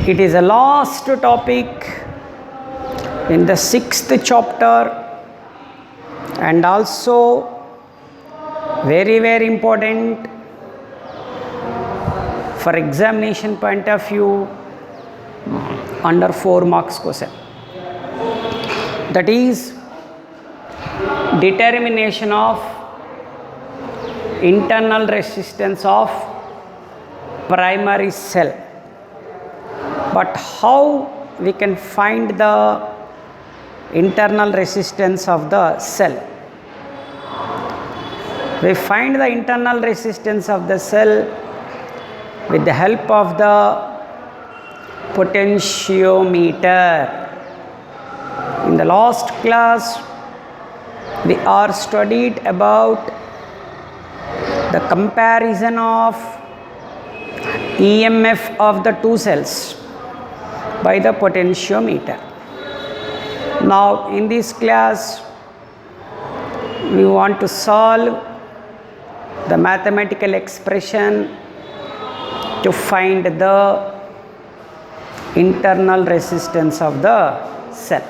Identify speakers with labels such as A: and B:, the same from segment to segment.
A: It is the last topic in the 6th chapter and also very important for examination point of view under 4 marks question. That is determination of internal resistance of primary cell. But how we can find the internal resistance of the cell? We find the internal resistance of the cell with the help of the potentiometer. In the last class, we are studied about the comparison of EMF of the two cells by the potentiometer. Now in this class we want to solve the mathematical expression to find the internal resistance of the cell.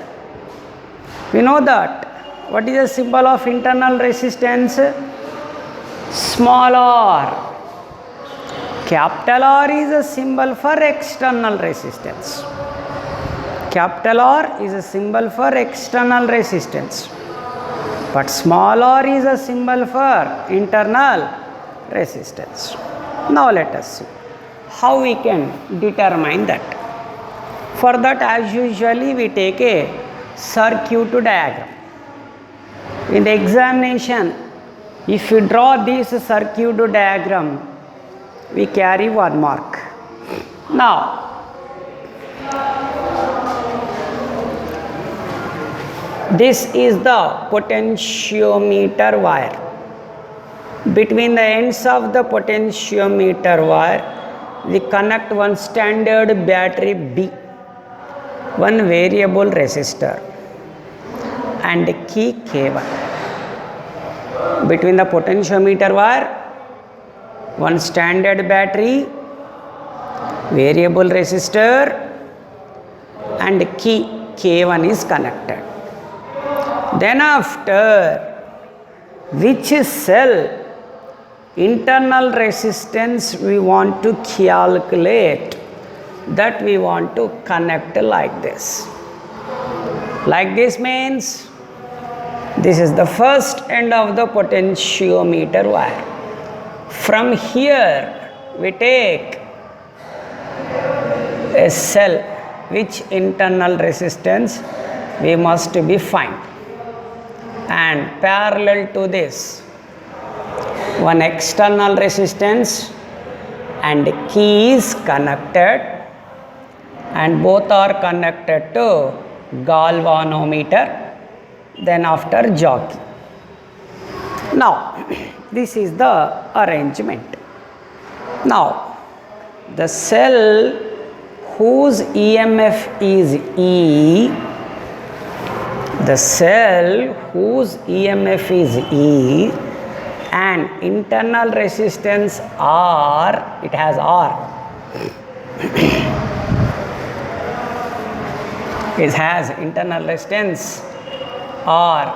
A: We know that what is the symbol of internal resistance? Small r. Capital R is a symbol for external resistance. Capital R is a symbol for external resistance, but small r is a symbol for internal resistance. Now let us see how we can determine that. For that, as usually, we take a circuit diagram. In the examination, if you draw this circuit diagram, we carry 1 mark. Now, this is the potentiometer wire. Between the ends of the potentiometer wire, we connect one standard battery B, one variable resistor, and a key K1. Between the potentiometer wire, one standard battery, variable resistor, and key K1 is connected. Then after, which cell internal resistance we want to calculate, that we want to connect like this. Like this means this is the first end of the potentiometer wire. From here we take a cell which internal resistance we must be find, and parallel to this one external resistance and key is connected, and both are connected to galvanometer, then after jockey. Now this is the arrangement. Now the cell whose EMF is E, the cell whose EMF is E and internal resistance R, it has R, it has internal resistance R,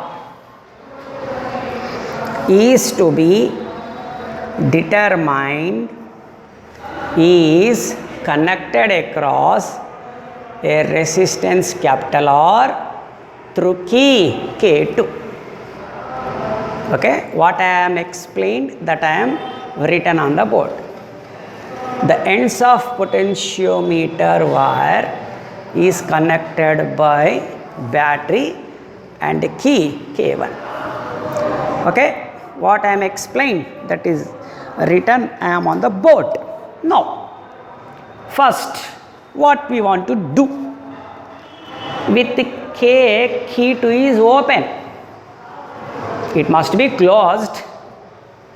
A: is to be determined, is connected across a resistance capital R through key K2. Okay, what I am explained, that I am written on the board. The ends of potentiometer wire is connected by battery and key K1. Okay, what I am explained, that is written, I am on the board. Now, first, what we want to do? With the K2 is open. It must be closed.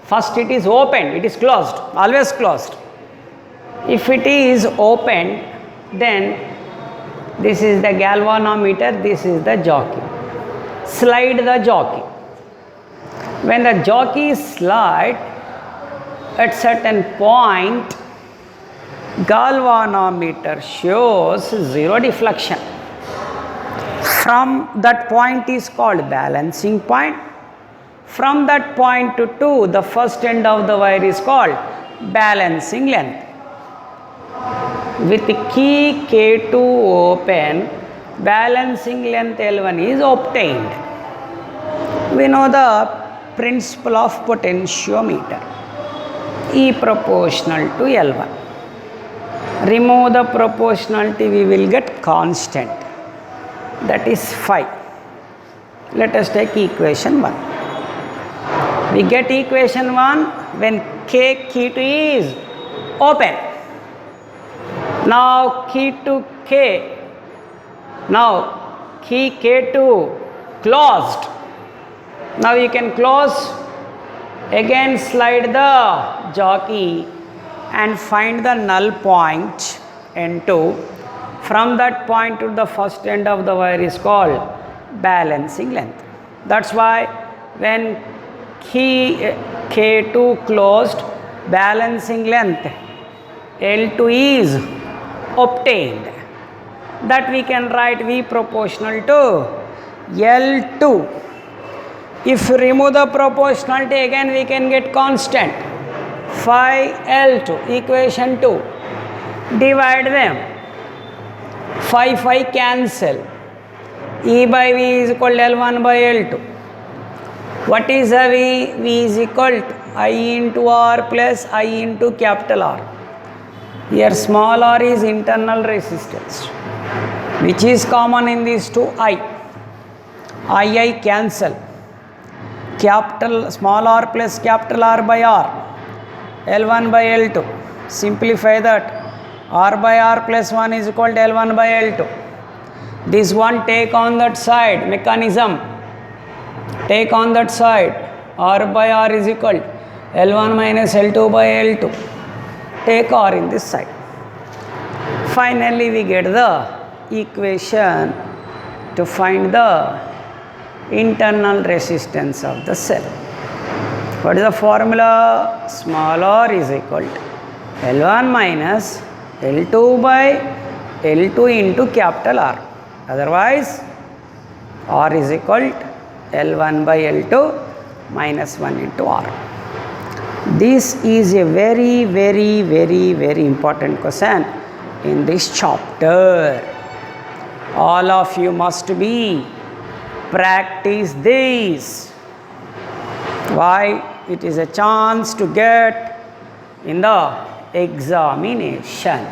A: First it is open, it is closed, always closed. If it is open, then this is the galvanometer, this is the jockey. Slide the jockey. When the jockey is slide, at certain point galvanometer shows zero deflection. From that point is called balancing point. From that point to the first end of the wire is called balancing length. With key K2 open, balancing length L1 is obtained. We know the principle of potentiometer. E proportional to L1. Remove the proportionality, we will get constant. That is phi. Let us take equation 1. We get equation 1 when K2 is open. Now key to K. Now key K2 closed. Now you can close. Again slide the jockey and find the null point N2. From that point to the first end of the wire is called balancing length. That's why when key K2 closed, balancing length L2 is obtained. That we can write V proportional to L2. If we remove the proportionality, again we can get constant. Phi L2, equation 2. Divide them. Phi cancel. E by V is equal to L1 by L2. What is a V? V is equal to I into R plus I into capital R. Here small r is internal resistance, which is common in these two I. I cancel. Capital small r plus capital R by R. L1 by L2. Simplify that. R by R plus 1 is equal to L1 by L2. This one take on that side, mechanism. Take on that side. R by R is equal to L1 minus L2 by L2. Take R in this side. Finally, we get the equation to find the internal resistance of the cell. What is the formula? Small r is equal to L1 minus L2 by L2 into capital R. Otherwise, R is equal to L1 by L2 minus 1 into R. This is a very important question in this chapter. All of you must be practice this. Why? It is a chance to get in the examination.